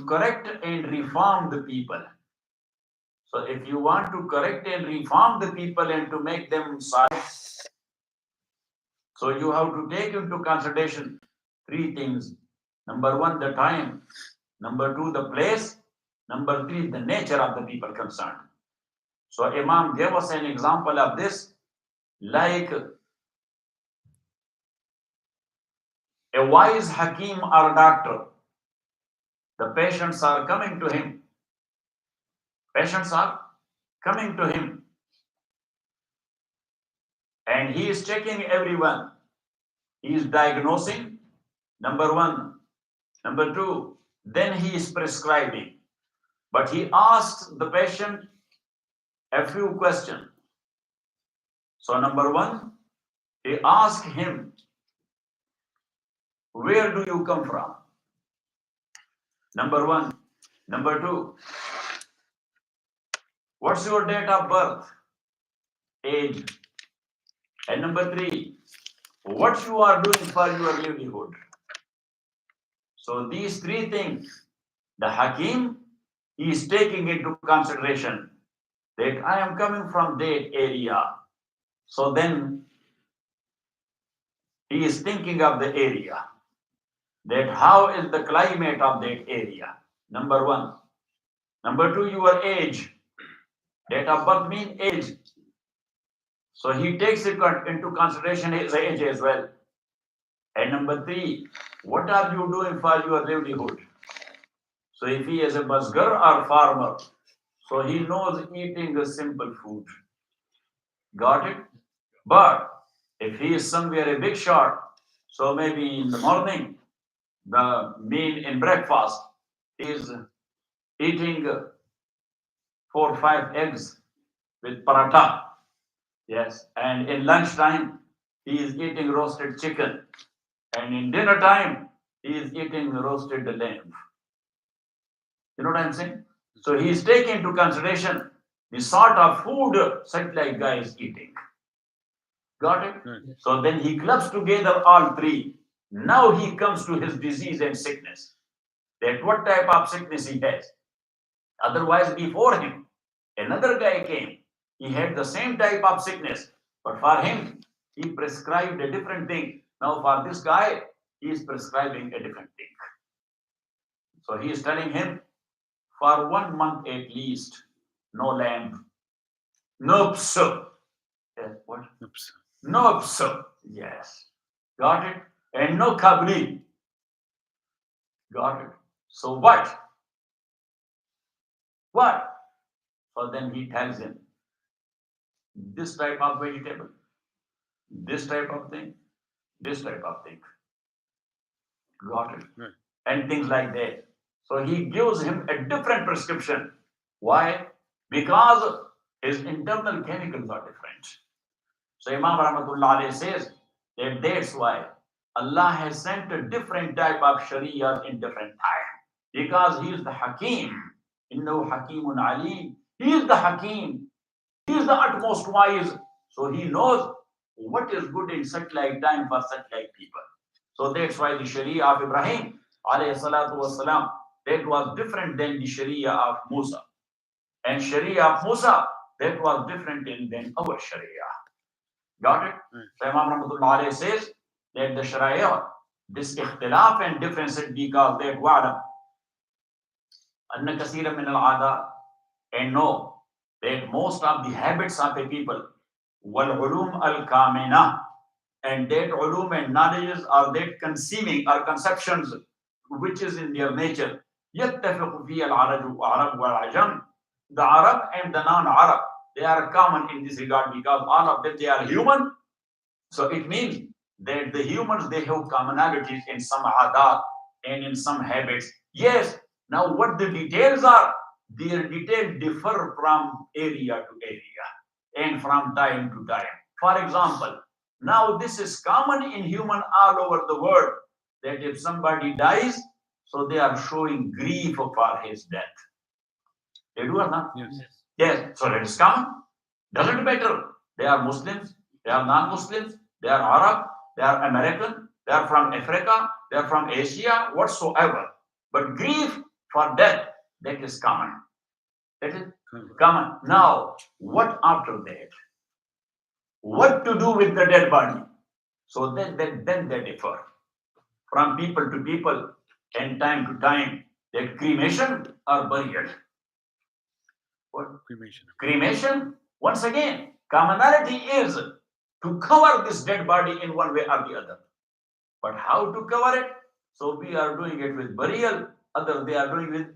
correct and reform the people. So if you want to correct and reform the people and to make them sides, so you have to take into consideration three things. Number one, the time. Number two, the place. Number three, the nature of the people concerned. So Imam gave us an example of this, like a wise hakim or doctor. The patients are coming to him. Patients are coming to him. And he is checking everyone. He is diagnosing, number one. Number two, then he is prescribing. But he asks the patient a few questions. So number one, he asks him, where do you come from? Number one. Number two, what's your date of birth? Age. And number three, what you are doing for your livelihood. So these three things, the Hakim is taking into consideration that I am coming from that area. So then he is thinking of the area, that how is the climate of that area. Number one. Number two, your age. Date of birth means age. So he takes it into consideration his age as well. And number three, what are you doing for your livelihood? So if he is a busgar or farmer, so he knows eating a simple food. Got it? But if he is somewhere a big shot, so maybe in the morning, the meal in breakfast is eating 4 or 5 eggs with paratha. Yes. And in lunchtime, he is eating roasted chicken. And in dinner time, he is eating roasted lamb. You know what I'm saying? So he is taking into consideration the sort of food such like guy is eating. Got it? So then he clubs together all three. Now he comes to his disease and sickness. That what type of sickness he has. Otherwise, before him, another guy came. He had the same type of sickness. But for him, he prescribed a different thing. Now for this guy, he is prescribing a different thing. So he is telling him, for 1 month at least, no lamb, no pso. Yes, what? No pso. Yes. Got it? And no kabli. Got it? So what? What? So then he tells him, this type of vegetable, this type of thing, this type of thing. Got it? And things like that. So he gives him a different prescription. Why? Because his internal chemicals are different. So Imam Rahmatullah Alayhi says that that's why Allah has sent a different type of Sharia in different time. Because he is the Hakim. Innahu Hakimun Alim. He is the Hakim. He is the utmost wise. So he knows what is good in such like time for such like people. So that's why the Sharia of Ibrahim alayhi salatu wasalam, that was different than the Sharia of Musa. And Sharia of Musa, that was different than our Sharia. Got it? So Imam Rahmatullah Alayhi says that the Sharia, this ikhtilaf and differences because that wa'alam anna kaseeran min al-'ada, and know that most of the habits of a people wal ulum al-kamina, and that ulum and knowledges are that conceiving or conceptions which is in their nature. يتفق فيها العرب والعجم. The Arab and the non-Arab, they are common in this regard because all of them, they are human. So it means that the humans, they have commonalities in some adat and in some habits. Yes, now what the details are, their details differ from area to area and from time to time. For example, now this is common in human all over the world, that if somebody dies, so they are showing grief for his death. They do or not? Yes. Yes. So that is common. Doesn't matter. They are Muslims, they are non-Muslims, they are Arab, they are American, they are from Africa, they are from Asia, whatsoever. But grief for death, that is common. That is common. Now, what after that? What to do with the dead body? So then they differ from people to people and time to time. That cremation or burial? What? Cremation. Cremation, once again, commonality is to cover this dead body in one way or the other. But how to cover it? So we are doing it with burial, others they are doing with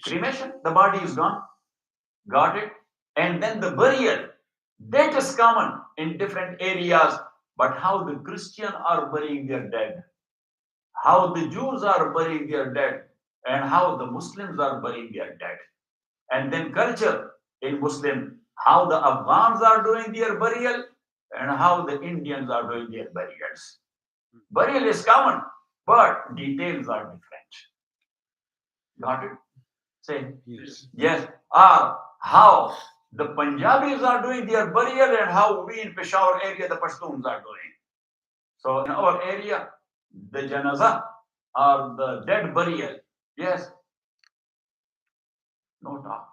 cremation. The body is gone. Got it? And then the burial, that is common in different areas. But how the Christians are burying their dead, how the Jews are burying their dead, and how the Muslims are burying their dead. And then culture in Muslim, how the Afghans are doing their burial and how the Indians are doing their burials. Burial is common, but details are different. Got it? Say Yes. yes. Or how the Punjabis are doing their burial and how we in Peshawar area, the Pashtuns are doing. So in our area, the janaza or the dead burial, yes, no talk,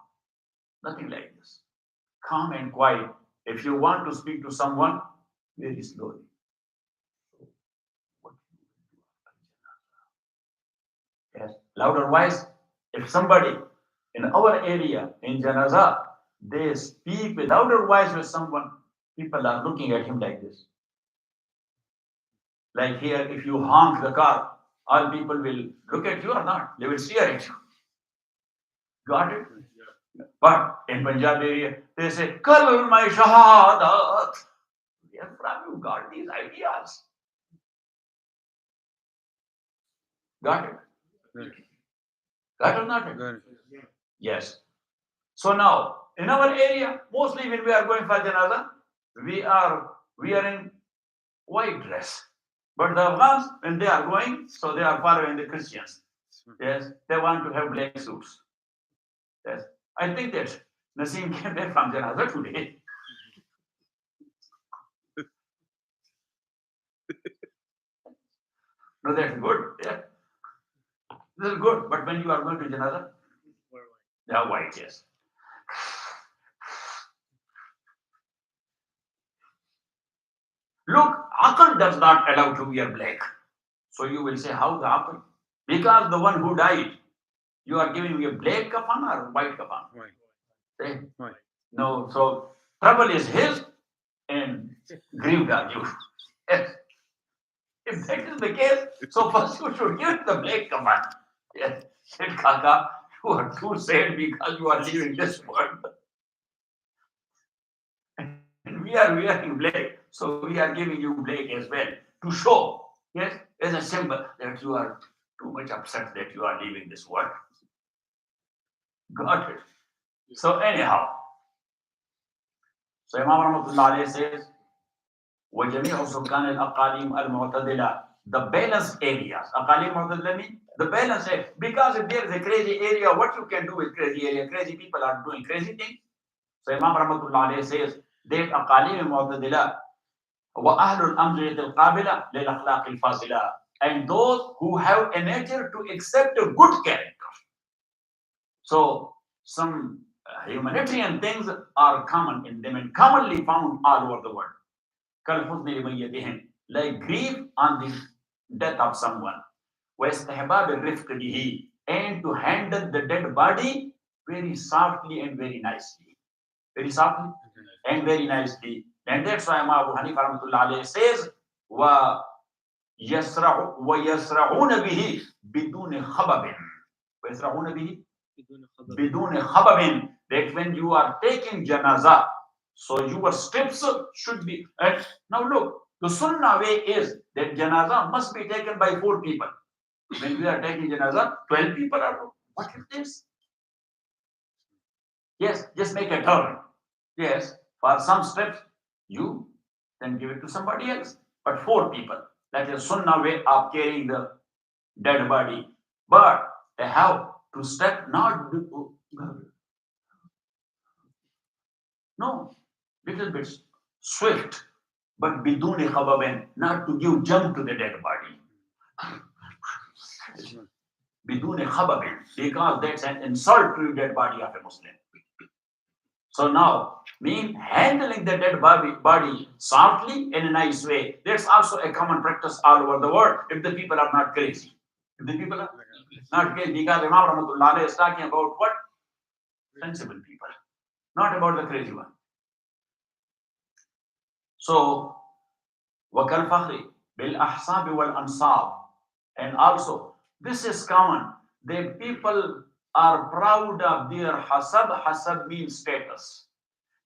nothing like this. Calm and quiet. If you want to speak to someone, very slowly. Yes, louder voice. If somebody in our area in janaza, they speak with louder voice with someone, people are looking at him like this. Like here, if you honk the car, all people will look at you or not. They will stare at you. Got it? But in Punjab area, they say, Kal my shahadat. Where from you got these ideas? Got it? Got it or not? Got it. Yes. So now, in our area, mostly when we are going for janaza, we are wearing white dress. But the Afghans, when they are going, so they are following the Christians. Yes, they want to have black suits. Yes, I think that Naseem came back from janaza today. No, that's good. Yeah, this is good. But when you are going to janaza, they are white. Yes. Look, Aql does not allow to wear black. So you will say, how the Aql? Because the one who died, you are giving me a black kafan or white kafan? Right. Say, Right. no, so trouble is his and grieved are you. Yes. If that is the case, so first you should give the black kafan. Yes. Said Kaka, you are too sad because you are leaving this world. And we are wearing black, so we are giving you black as well to show, yes, as a symbol that you are too much upset that you are leaving this world. Got it? So anyhow, so Imam Rahmatullah says, وَجَمِيعُ سُكَّانِ الْأَقَالِيمِ الْمُعْتَدِلَةِ the balanced areas. Aqalim Mu'tadila mean the balanced area. Because if there is a crazy area, what you can do with crazy area? Crazy people are doing crazy things. So Imam Rahmatullah says that Aqalim Mu'tadila وَأَهْلُ الْأَمْزِلَةِ الْقَابِلَةِ لِلْأَخْلَاقِ الْفَاضِلَةِ and those who have a nature to accept a good character. So some humanitarian things are common in them and commonly found all over the world. كَالْحُزْنِ لِمَيِّتِهِمْ like grief on the death of someone. وَإِسْتِحْبَابِ الرِّفْقِ بِهِ and to handle the dead body very softly and very nicely. Very softly and very nicely. And that's why Abu Hanifa rahmatullah alayhi says, وَيَسْرَعُونَ بِهِ بِدُونِ خَبَبٍ وَيَسْرَعُونَ بِهِ بِدُونِ خَبَبٍ that when you are taking janazah, so your steps should be, and now look, the sunnah way is that janazah must be taken by 4 people. When we are taking janazah, 12 people are, what is this? Yes, just make a turn. Yes, for some steps, you then give it to somebody else. But 4 people, that is sunnah way of carrying the dead body. But they have to step not, no, little bit swift, but biduni khababen, not to give jump to the dead body. بدون خبر, because that's an insult to the dead body of a Muslim. So now, mean handling the dead body softly in a nice way. That's also a common practice all over the world if the people are not crazy. If the people are not crazy, because Imam Rahmatullah is talking about what? Sensible people, not about the crazy one. So, وَكَالْ فَخْرِ بِالْأَحْسَابِ وَالْأَنْصَابِ. And also, this is common. The people are proud of their hasab. Hasab means status.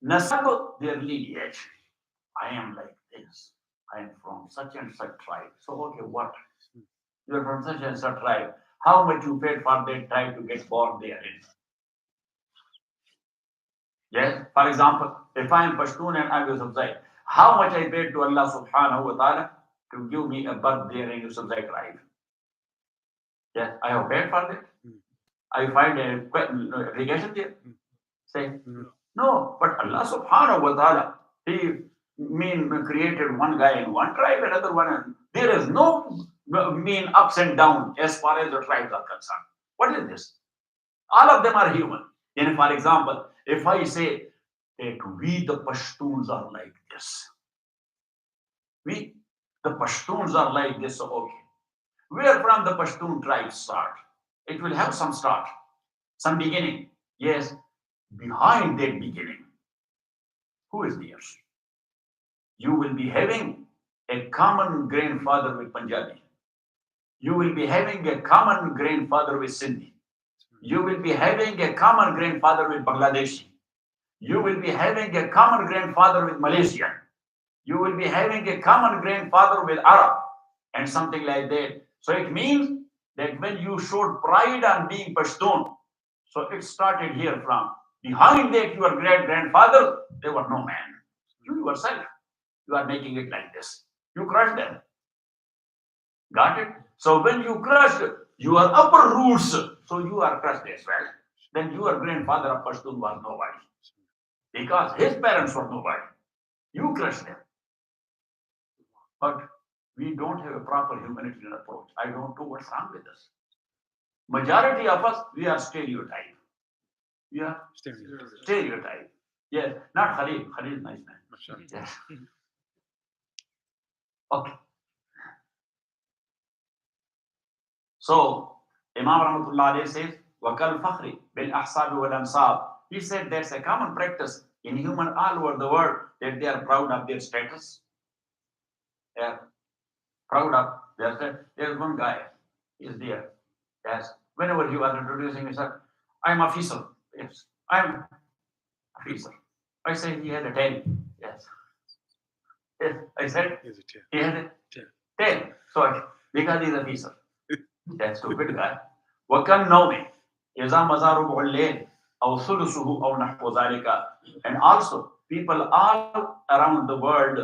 Nasab, their lineage. I am like this. I am from such and such tribe. So, okay, what? You are from such and such tribe. How much you paid for that tribe to get born therein? Yes, for example, if I am Pashtun and I was Yusufzai, how much I paid to Allah subhanahu wa ta'ala to give me a birth there in Yusufzai tribe? Yes, I have paid for that. I find a regression there. Say, no, but Allah subhanahu wa ta'ala, He created one guy in one tribe, another one. There is no ups and downs as far as the tribes are concerned. What is this? All of them are human. And for example, if I say that we the Pashtuns are like this, we the Pashtuns are like this, so okay. Where from the Pashtun tribe start? It will have some start, some beginning. Yes, behind that beginning, who is theirs? You will be having a common grandfather with Punjabi. You will be having a common grandfather with Sindhi. You will be having a common grandfather with Bangladeshi. You will be having a common grandfather with Malaysian. You will be having a common grandfather with Arab and something like that. So it means that when you showed pride on being Pashtun, so it started here from. Behind that, your great-grandfather, they were no man. You yourself, you are making it like this. You crushed them. Got it? So when you crushed your upper roots, so you are crushed as well. Then your grandfather of Pashtun was nobody. Because his parents were nobody. You crushed them. But we don't have a proper humanitarian approach. I don't know what's wrong with us. Majority of us, we are stereotyped. We are stereotyped. Yes, not Khalid. Khalid is nice man. Yes. Okay. So, Imam Rahmatullah says, وَكَالْ فَخْرِ بِالْأَحْسَابِ وَالْأَنْصَابِ. He said that's a common practice in human all over the world that they are proud of their status. They are proud of their status. There's one guy, he is there. Yes. Whenever he was introducing himself, I'm a officer. Yes. I'm officer. I said he had a tail. Yes. Yes. I said he had a tail. So because he's a officer. That stupid guy. وَكَنْ نَوْمِ إِذَا مَزَارُ بُعُلِّينَ أَوْ ثُلُثُهُ أَوْ نَحْوُ ذَلِكَ. And also, people all around the world,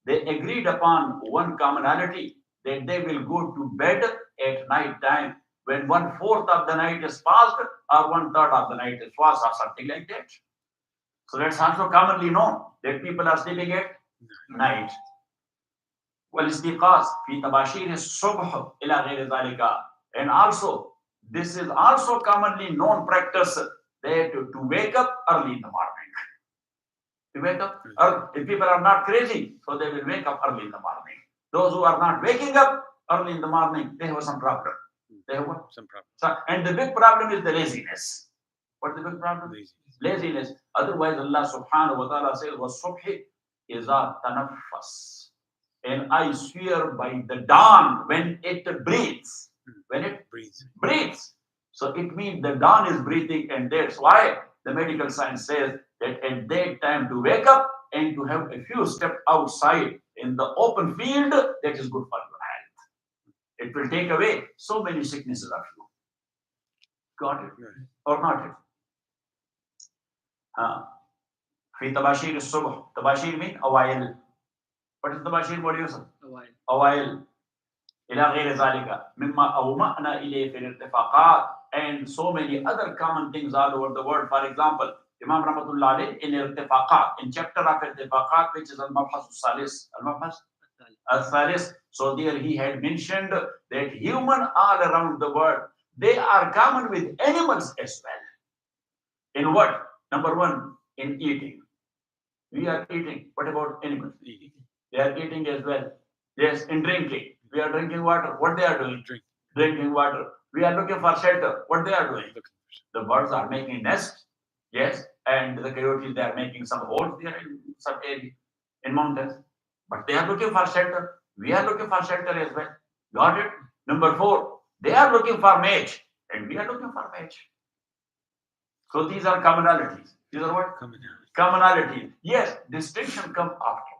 they agreed upon one commonality that they will go to bed at night time when 1/4 of the night is passed or 1/3 of the night is passed or something like that. So that's also commonly known that people are sleeping at night. والاستيقاظ في تباشير الصبح إلى غير ذلك. And also, this is also commonly known practice that to wake up early in the morning. To wake up early. If people are not crazy, so they will wake up early in the morning. Those who are not waking up early in the morning, they have some problem. They have what? Some problem. So, and the big problem is the laziness. What's the big problem? Laziness. Otherwise, Allah subhanahu wa ta'ala says, وَالصُّبْحِ إِذَا تَنَفَّسْ. And I swear by the dawn when it breathes. When it breathes. So it means the dawn is breathing, and that's why the medical science says that at that time to wake up and to have a few steps outside in the open field, that is good for your health. It will take away so many sicknesses of you. Got it? Or not it? في تباشير الصبح. تباشير means أوائل. What is تباشير? What do you say? أوائل. إلى غير ذلك مما أومأنا إليه في الارتفاقات. And so many other common things all over the world. For example, Imam Rahmatullah alayhi in irtifaqat, in chapter of irtifaqat, which is al-Mabhas al-Salis, al-Mabhas al-Salis. So there he had mentioned that human all around the world, they are common with animals as well. In what? Number one, in eating. We are eating. What about animals? They are eating as well. Yes, in drinking. We are drinking water. What they are doing? Drinking water. We are looking for shelter. What they are doing? The birds are making nests. Yes, and the coyotes, they are making some holes there in some area in mountains. But they are looking for shelter. We are looking for shelter as well. Got it? Number four, they are looking for mate, and we are looking for mate. So these are commonalities. These are what? Commonalities. Yes, distinction come after.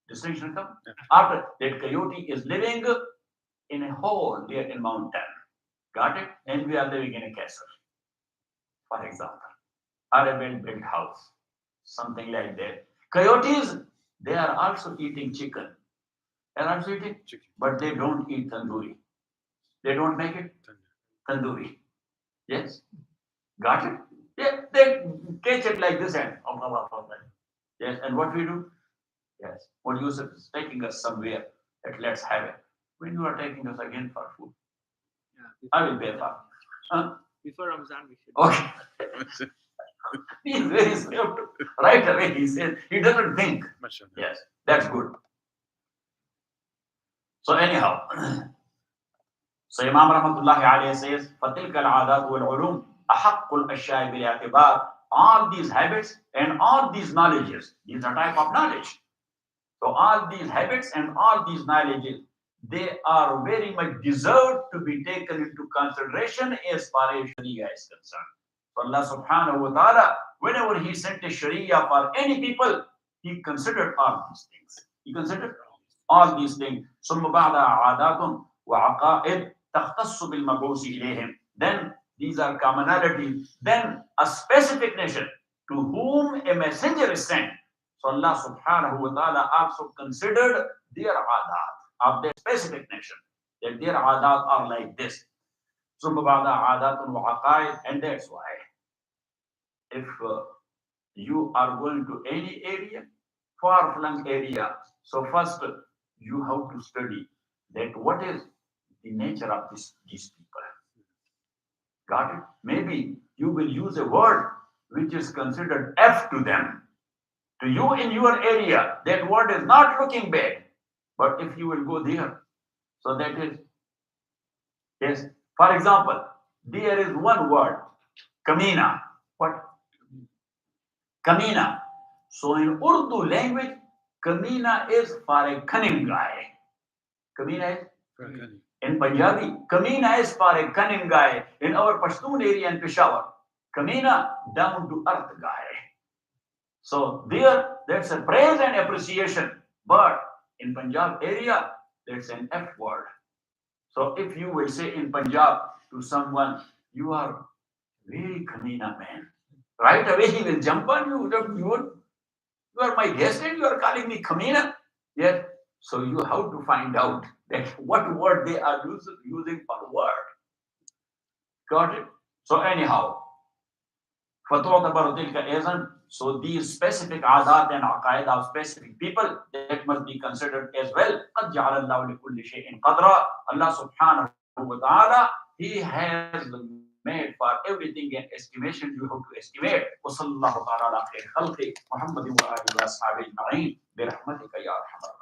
Distinction come after. That coyote is living in a hole there in mountain. Got it? And we are living in a castle, for example, or a well-built house, something like that. Coyotes, they are also eating chicken. They are also eating chicken, but they don't eat tandoori. They don't make it tandoori. Yes? Got it? Yeah, they catch it like this and yes, and what we do? Yes, when Yusuf is taking us somewhere, that let's have it. When you are taking us again for food, I will pay for. Before Ramzan, we should. Okay. He is very swift. Right away, he says, he doesn't think. Yes, that's good. So anyhow, so Imam Rahmatullahi alayhi says, فَتِلْكَ الْعَادَاتُ وَالْعُلُومُ أَحَقُّ الْأَشْيَاءِ بِالْاعْتِبَارِ. All these habits and all these knowledges, these are type of knowledge. So all these habits and all these knowledges, they are very much deserved to be taken into consideration as far as Sharia is concerned. So Allah subhanahu wa ta'ala, whenever He sent a Sharia for any people, He considered all these things. He considered all these things. ثم بعد عادات وعقائد تختص بالمبعوث إليهم. Then these are commonalities. Then a specific nation to whom a messenger is sent. So Allah subhanahu wa ta'ala also considered their adat of their specific nation. That their adat are like this. ثم بعد عادات وعقائد. And that's why if you are going to any area, far-flung area, so first you have to study that what is the nature of these people. Got it? Maybe you will use a word which is considered F to them. To you in your area, that word is not looking bad. But if you will go there, so that is, yes. For example, there is one word, kamina. What? Kamina. So in Urdu language, kamina is for a cunning guy. Kamina is? In Punjabi, kamina is for a cunning guy. In our Pashtun area in Peshawar, kamina, down to earth guy. So there, that's a praise and appreciation. But in Punjab area, that's an F word. So if you will say in Punjab to someone, you are very kamina man, right away he will jump on you. You are my guest and you are calling me kamina. Yes. So you have to find out that what word they are using for word. Got it? So anyhow, so these specific adat and aqaid of specific people, that must be considered as well. Allah subhanahu wa ta'ala, He has made for everything an estimation you have to estimate. وصلى الله تعالى على خير خلقه محمد وآله وأصحابه أجمعين برحمتك يا أرحم الراحمين.